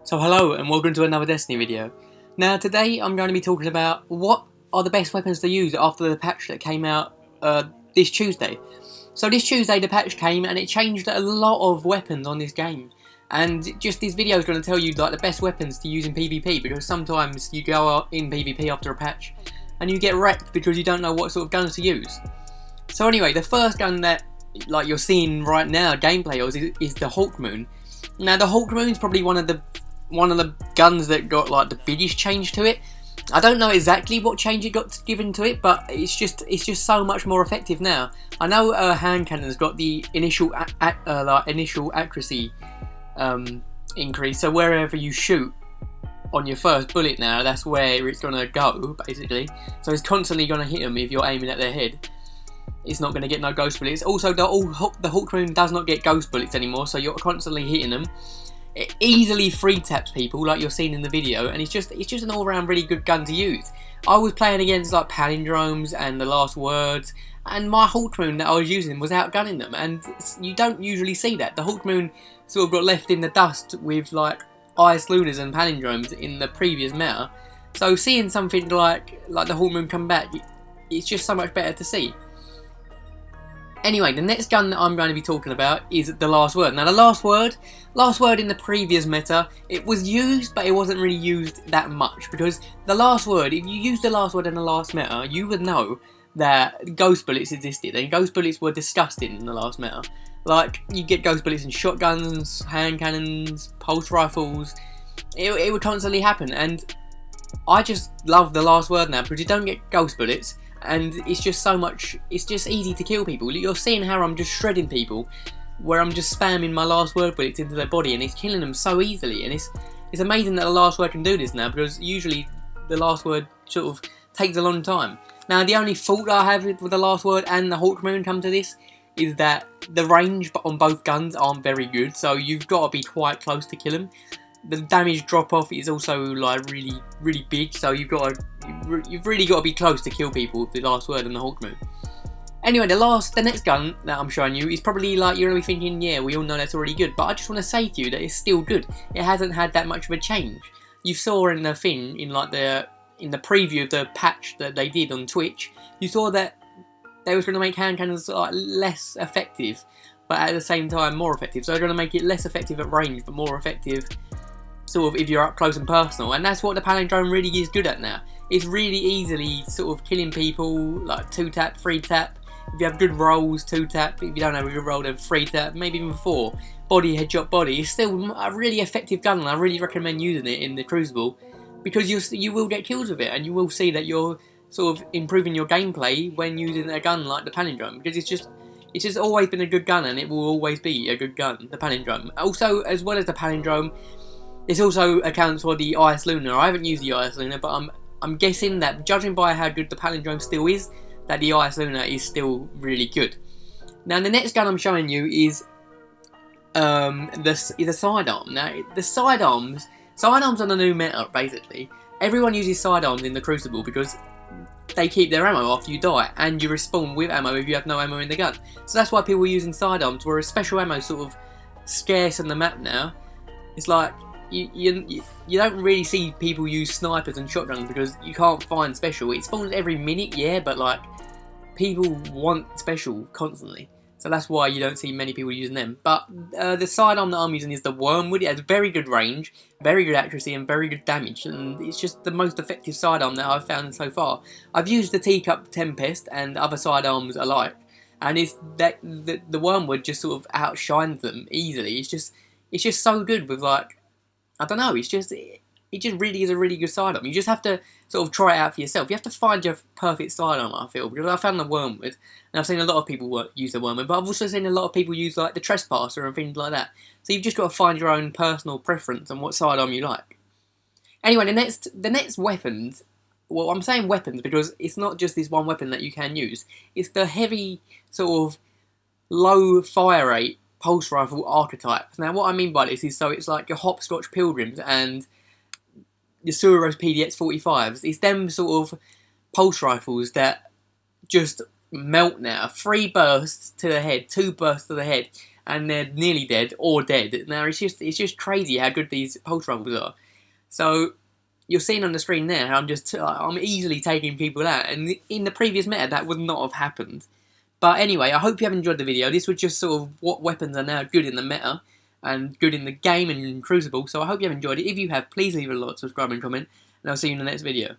So hello and welcome to another Destiny video. Now today I'm going to be talking about what are the best weapons to use after the patch that came out this Tuesday. So this Tuesday the patch came and it changed a lot of weapons on this game. And just this video is going to tell you like the best weapons to use in PvP, because sometimes you go out in PvP after a patch and you get wrecked because you don't know what sort of guns to use. So anyway, the first gun that like you're seeing right now gameplay is the Hawkmoon. Now the Hawkmoon is probably one of the guns that got like the biggest change to it. I don't know exactly what change it got given to it, but it's just so much more effective now. I know hand cannon's got the initial accuracy increase, so wherever you shoot on your first bullet now, that's where it's gonna go basically. So it's constantly gonna hit them if you're aiming at their head. It's not gonna get no ghost bullets. Also, the Hawkmoon does not get ghost bullets anymore, so you're constantly hitting them. It easily free taps people like you're seeing in the video, and it's just an all-round really good gun to use. I was playing against like palindromes and the last words, and my Hawkmoon that I was using was outgunning them, and you don't usually see that. The Hawkmoon sort of got left in the dust with like Ice Lunas and palindromes in the previous meta, so seeing something like the Hawkmoon come back, it's just so much better to see. Anyway, the next gun that I'm going to be talking about is the Last Word. Now the Last Word in the previous meta, it was used, but it wasn't really used that much, because the Last Word, if you used the Last Word in the last meta, you would know that ghost bullets existed, and ghost bullets were disgusting in the last meta. Like, you get ghost bullets in shotguns, hand cannons, pulse rifles. It would constantly happen, and I just love the Last Word now, because you don't get ghost bullets. And it's just easy to kill people. You're seeing how I'm just shredding people, where I'm just spamming my Last Word bullets into their body, and it's killing them so easily. And it's amazing that the Last Word can do this now, because usually the Last Word sort of takes a long time. Now the only fault I have with the Last Word and the Hawkmoon come to this is that the range on both guns aren't very good, so you've got to be quite close to kill them. The damage drop off is also like really big, so you've really got to be close to kill people with the Last Word and the Hawkmoon. Anyway, the next gun that I'm showing you is probably like you're gonna be thinking, yeah, we all know that's already good, but I just want to say to you that it's still good. It hasn't had that much of a change. You saw in the thing, in the preview of the patch that they did on Twitch, you saw that they was going to make hand cannons like less effective, but at the same time more effective. So they're going to make it less effective at range, but more effective sort of if you're up close and personal, and that's what the palindrome really is good at now. It's really easily sort of killing people, like 2-tap, 3-tap. If you have good rolls, 2-tap. If you don't have a good roll, then 3-tap, maybe even 4. Body, headshot, body. It's still a really effective gun, and I really recommend using it in the Crucible, because you will get kills with it, and you will see that you're sort of improving your gameplay when using a gun like the palindrome, because it's just always been a good gun, and it will always be a good gun, the palindrome. Also, as well as the palindrome, this also accounts for the Ice Luna. I haven't used the Ice Luna, but I'm guessing that, judging by how good the palindrome still is, that the Ice Luna is still really good. Now the next gun I'm showing you is the sidearm. Now the sidearms on the new meta basically. Everyone uses sidearms in the Crucible because they keep their ammo after you die, and you respawn with ammo if you have no ammo in the gun. So that's why people are using sidearms, whereas special ammo is sort of scarce on the map now. It's like you don't really see people use snipers and shotguns because you can't find special. It spawns every minute, yeah, but like people want special constantly, so that's why you don't see many people using them. But the sidearm that I'm using is the Wormwood. It has very good range, very good accuracy, and very good damage, and it's just the most effective sidearm that I've found so far. I've used the Teacup Tempest and other sidearms alike, and it's that the Wormwood just sort of outshines them easily. It's just so good with, like, I don't know, it just really is a really good sidearm. You just have to sort of try it out for yourself. You have to find your perfect sidearm, I feel, because I found the Wormwood, and I've seen a lot of people use the Wormwood, but I've also seen a lot of people use like the Trespasser and things like that. So you've just got to find your own personal preference on what sidearm you like. Anyway, the next weapons, well, I'm saying weapons because it's not just this one weapon that you can use. It's the heavy, sort of low fire rate pulse rifle archetype. Now what I mean by this is, so it's like your Hopscotch Pilgrims and your Suros PDX-45s. It's them sort of pulse rifles that just melt now. 3 bursts to the head, 2 bursts to the head, and they're nearly dead or dead. Now it's just crazy how good these pulse rifles are. So you're seeing on the screen there how I'm easily taking people out, and in the previous meta that would not have happened. But anyway, I hope you have enjoyed the video. This was just sort of what weapons are now good in the meta and good in the game and in Crucible. So I hope you have enjoyed it. If you have, please leave a like, subscribe and comment, and I'll see you in the next video.